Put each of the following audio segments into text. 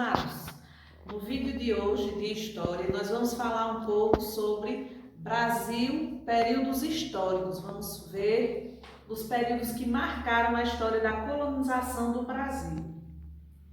amados, no vídeo de hoje de História, nós vamos falar um pouco sobre Brasil, períodos históricos. Vamos ver os períodos que marcaram a história da colonização do Brasil.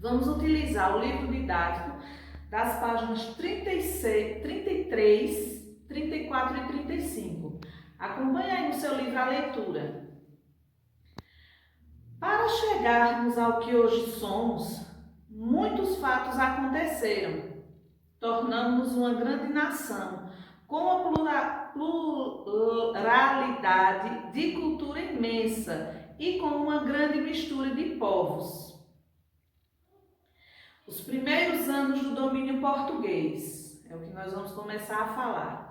Vamos utilizar o livro didático das páginas 36, 33, 34 e 35. Acompanhe aí no seu livro a leitura. Para chegarmos ao que hoje somos, muitos fatos aconteceram, tornando-nos uma grande nação, com a pluralidade de cultura imensa e com uma grande mistura de povos. Os primeiros anos do domínio português, é o que nós vamos começar a falar.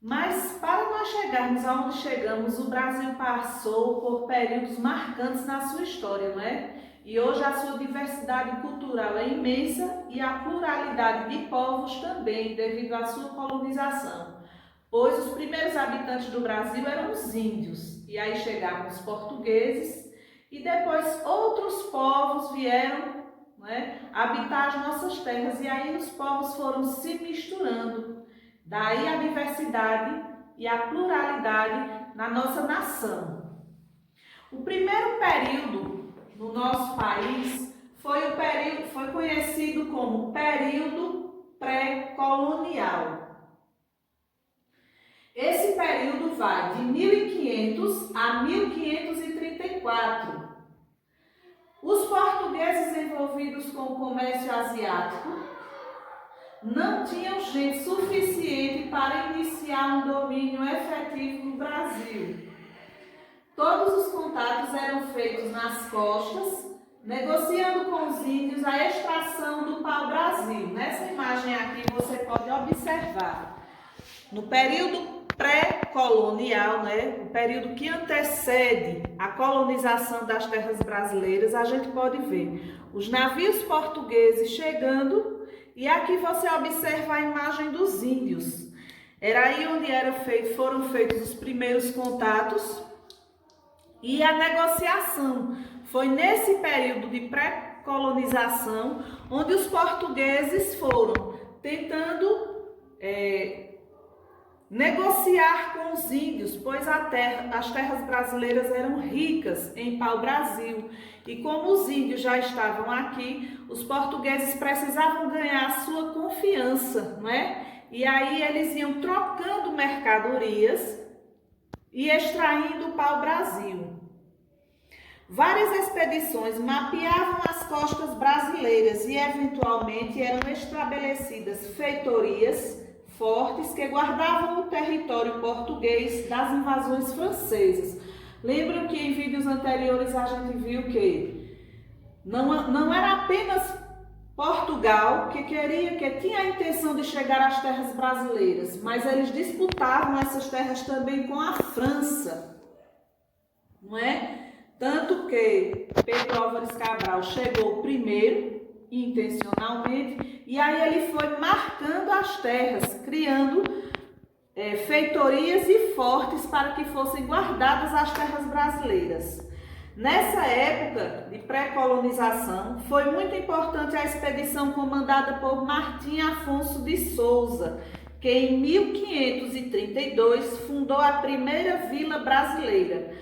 Mas para nós chegarmos aonde chegamos, o Brasil passou por períodos marcantes na sua história, não é? E hoje a sua diversidade cultural é imensa e a pluralidade de povos também, devido à sua colonização. Pois os primeiros habitantes do Brasil eram os índios, e aí chegaram os portugueses, e depois outros povos vieram, não é, habitar as nossas terras, e aí os povos foram se misturando. Daí a diversidade e a pluralidade na nossa nação. O primeiro período no nosso país foi conhecido como período pré-colonial. Esse período vai de 1500 a 1534. Os portugueses envolvidos com o comércio asiático não tinham gente suficiente para iniciar um domínio efetivo no Brasil. Todos os contatos eram feitos nas costas, negociando com os índios a extração do pau-brasil. Nessa imagem aqui você pode observar. No período pré-colonial, né, o período que antecede a colonização das terras brasileiras, a gente pode ver os navios portugueses chegando. E aqui você observa a imagem dos índios. Era aí onde foram feitos os primeiros contatos e a negociação. Foi nesse período de pré-colonização onde os portugueses foram tentando negociar com os índios, pois as terras brasileiras eram ricas em pau-brasil. E como os índios já estavam aqui, os portugueses precisavam ganhar a sua confiança, não é? E aí eles iam trocando mercadorias e extraindo o pau-brasil. Várias expedições mapeavam as costas brasileiras e eventualmente eram estabelecidas feitorias fortes que guardavam o território português das invasões francesas. Lembram que em vídeos anteriores a gente viu que não era apenas Portugal que tinha a intenção de chegar às terras brasileiras, mas eles disputavam essas terras também com a França, não é? Tanto que Pedro Álvares Cabral chegou primeiro, intencionalmente, e aí ele foi marcando as terras, criando feitorias e fortes para que fossem guardadas as terras brasileiras. Nessa época de pré-colonização, foi muito importante a expedição comandada por Martim Afonso de Souza, que em 1532 fundou a primeira vila brasileira,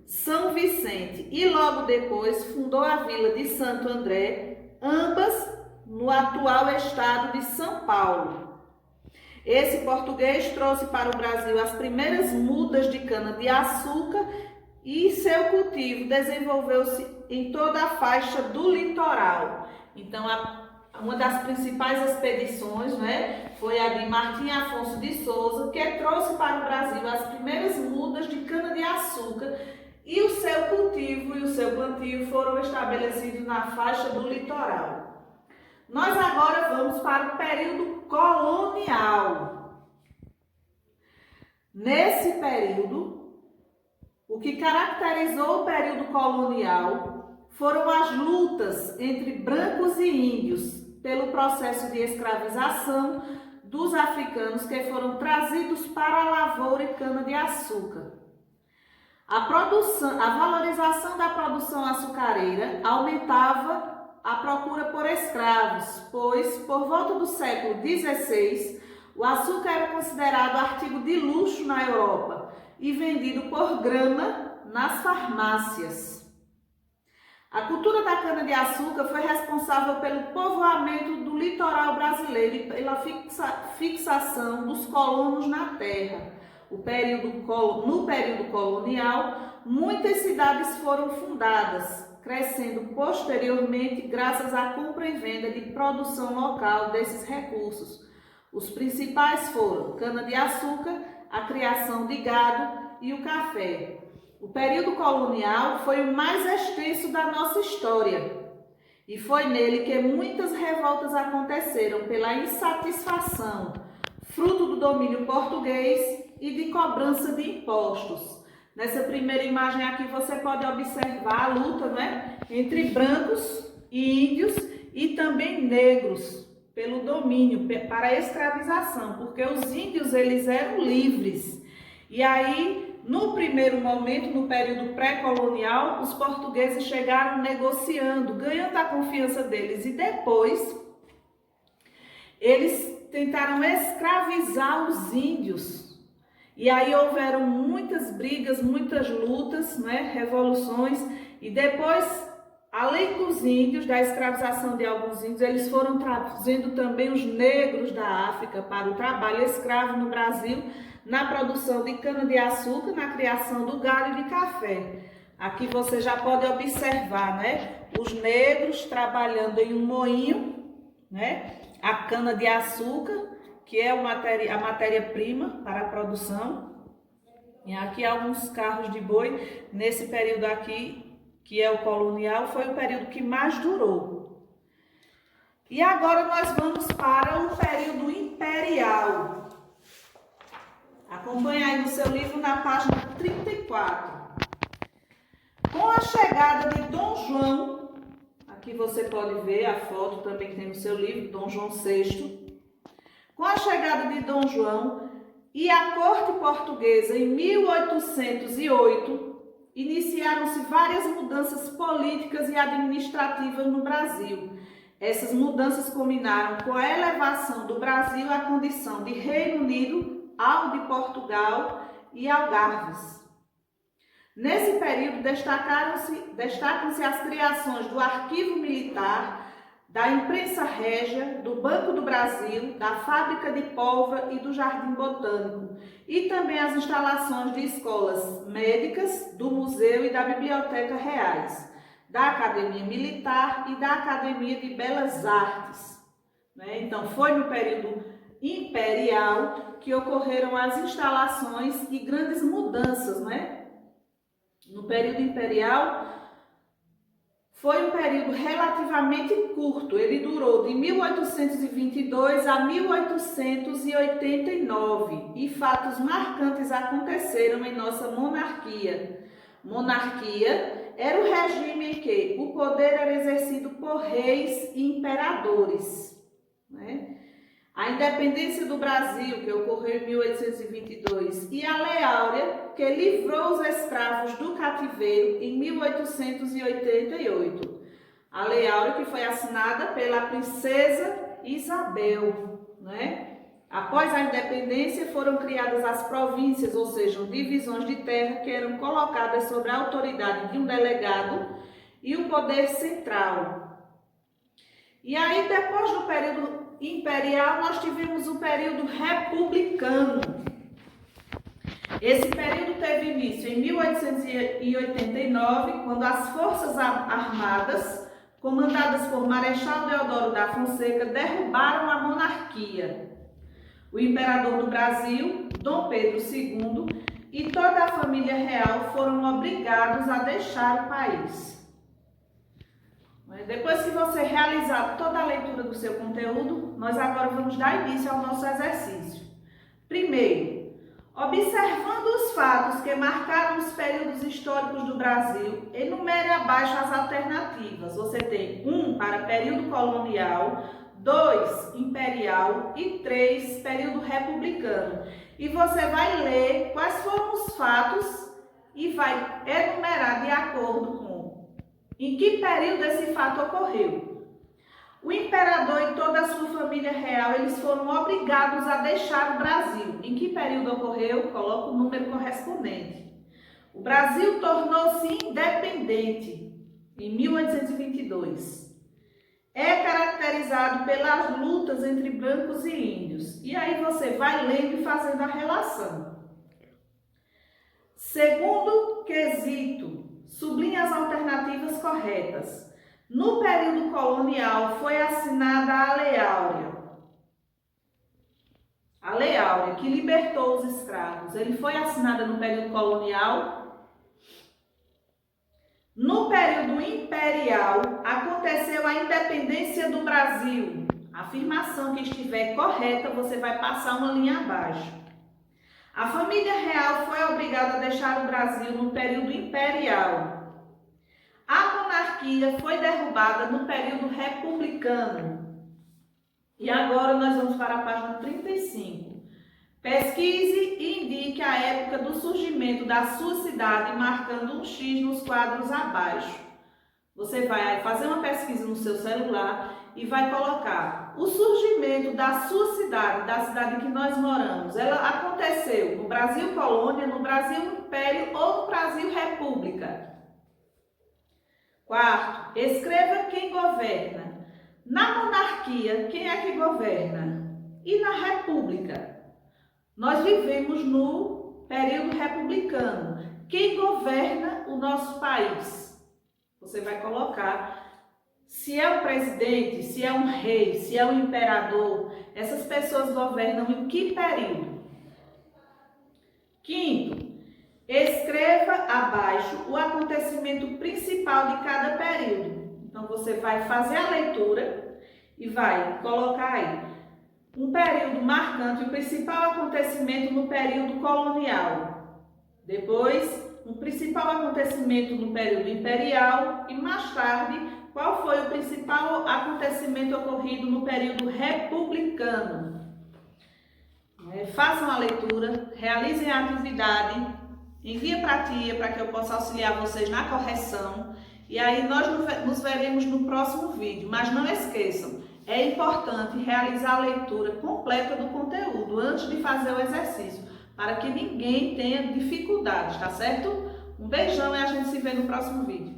São Vicente, e logo depois fundou a vila de Santo André, ambas no atual estado de São Paulo. Esse português trouxe para o Brasil as primeiras mudas de cana-de-açúcar e seu cultivo desenvolveu-se em toda a faixa do litoral. Então, uma das principais expedições, né, foi a de Martim Afonso de Souza, que trouxe para o Brasil as primeiras mudas de cana-de-açúcar e o seu cultivo e o seu plantio foram estabelecidos na faixa do litoral. Nós agora vamos para o período colonial. Nesse período, o que caracterizou o período colonial foram as lutas entre brancos e índios pelo processo de escravização dos africanos que foram trazidos para a lavoura e cana-de-açúcar. A valorização da produção açucareira aumentava a procura por escravos, pois, por volta do século XVI, o açúcar era considerado artigo de luxo na Europa e vendido por grama nas farmácias. A cultura da cana-de-açúcar foi responsável pelo povoamento do litoral brasileiro e pela fixação dos colonos na terra. No período colonial, muitas cidades foram fundadas, crescendo posteriormente graças à compra e venda de produção local desses recursos. Os principais foram cana-de-açúcar, a criação de gado e o café. O período colonial foi o mais extenso da nossa história e foi nele que muitas revoltas aconteceram pela insatisfação, fruto do domínio português e de cobrança de impostos. Nessa primeira imagem aqui você pode observar a luta, né, entre brancos e índios e também negros pelo domínio, para a escravização, porque os índios eles eram livres. E aí, no primeiro momento, no período pré-colonial, os portugueses chegaram negociando, ganhando a confiança deles. E depois, eles tentaram escravizar os índios. E aí houveram muitas brigas, muitas lutas, né, revoluções. E depois, além dos índios, da escravização de alguns índios, eles foram trazendo também os negros da África para o trabalho escravo no Brasil, na produção de cana-de-açúcar, na criação do gado e de café. Aqui você já pode observar, né, os negros trabalhando em um moinho, né, a cana-de-açúcar, que é a matéria-prima para a produção. E aqui alguns carros de boi. Nesse período aqui, que é o colonial, foi o período que mais durou. E agora nós vamos para o período imperial. Acompanhe aí no seu livro na página 34. Com a chegada de Dom João, aqui você pode ver a foto, também tem no seu livro, Dom João VI. Com a chegada de Dom João e a corte portuguesa em 1808, iniciaram-se várias mudanças políticas e administrativas no Brasil. Essas mudanças culminaram com a elevação do Brasil à condição de Reino Unido, ao de Portugal e Algarves. Nesse período destacam-se as criações do Arquivo Militar, da Imprensa Régia, do Banco do Brasil, da Fábrica de Pólvora e do Jardim Botânico, e também as instalações de escolas médicas, do Museu e da Biblioteca Reais, da Academia Militar e da Academia de Belas Artes. Então, foi no período imperial que ocorreram as instalações e grandes mudanças, né? No período imperial foi um período relativamente curto, ele durou de 1822 a 1889 e fatos marcantes aconteceram em nossa monarquia. Monarquia era o regime em que o poder era exercido por reis e imperadores, né? A independência do Brasil, que ocorreu em 1822, e a Lei Áurea, que livrou os escravos do cativeiro em 1888. A Lei Áurea que foi assinada pela princesa Isabel, né? Após a independência, foram criadas as províncias, ou seja, divisões de terra que eram colocadas sob a autoridade de um delegado e o poder central. E aí, depois do período imperial, nós tivemos o período republicano. Esse período teve início em 1889, quando as Forças Armadas, comandadas por Marechal Deodoro da Fonseca, derrubaram a monarquia. O imperador do Brasil, Dom Pedro II, e toda a família real foram obrigados a deixar o país. Depois que você realizar toda a leitura do seu conteúdo, nós agora vamos dar início ao nosso exercício. Primeiro, observando os fatos que marcaram os períodos históricos do Brasil, enumere abaixo as alternativas. Você tem 1 para período colonial, 2 imperial e 3 período republicano. E você vai ler quais foram os fatos e vai enumerar de acordo com em que período esse fato ocorreu. O imperador e toda a sua família real, eles foram obrigados a deixar o Brasil. Em que período ocorreu? Coloca o número correspondente. O Brasil tornou-se independente em 1822. É caracterizado pelas lutas entre brancos e índios. E aí você vai lendo e fazendo a relação. Segundo quesito, sublinha as alternativas corretas. No período colonial foi assinada a Lei Áurea. A Lei Áurea, que libertou os escravos, ele foi assinada no período colonial. No período imperial, aconteceu a independência do Brasil. A afirmação que estiver correta, você vai passar uma linha abaixo. A família real foi obrigada a deixar o Brasil no período imperial. A monarquia foi derrubada no período republicano. E agora nós vamos para a página 35. Pesquise e indique a época do surgimento da sua cidade, marcando um X nos quadros abaixo. Você vai fazer uma pesquisa no seu celular e vai colocar o surgimento da sua cidade, da cidade em que nós moramos. Ela aconteceu no Brasil Colônia, no Brasil Império ou no Brasil República. Quarto, escreva quem governa. Na monarquia, quem é que governa? E na república? Nós vivemos no período republicano. Quem governa o nosso país? Você vai colocar se é o presidente, se é um rei, se é um imperador. Essas pessoas governam em que período? Quinto, escreva abaixo o acontecimento principal de cada período. Então, você vai fazer a leitura e vai colocar aí um período marcante, o principal acontecimento no período colonial. Depois, um principal acontecimento no período imperial e, mais tarde, qual foi o principal acontecimento ocorrido no período republicano. Façam a leitura, realizem a atividade. Envia para a tia para que eu possa auxiliar vocês na correção. E aí nós nos veremos no próximo vídeo. Mas não esqueçam, é importante realizar a leitura completa do conteúdo antes de fazer o exercício, para que ninguém tenha dificuldades, tá certo? Um beijão e a gente se vê no próximo vídeo.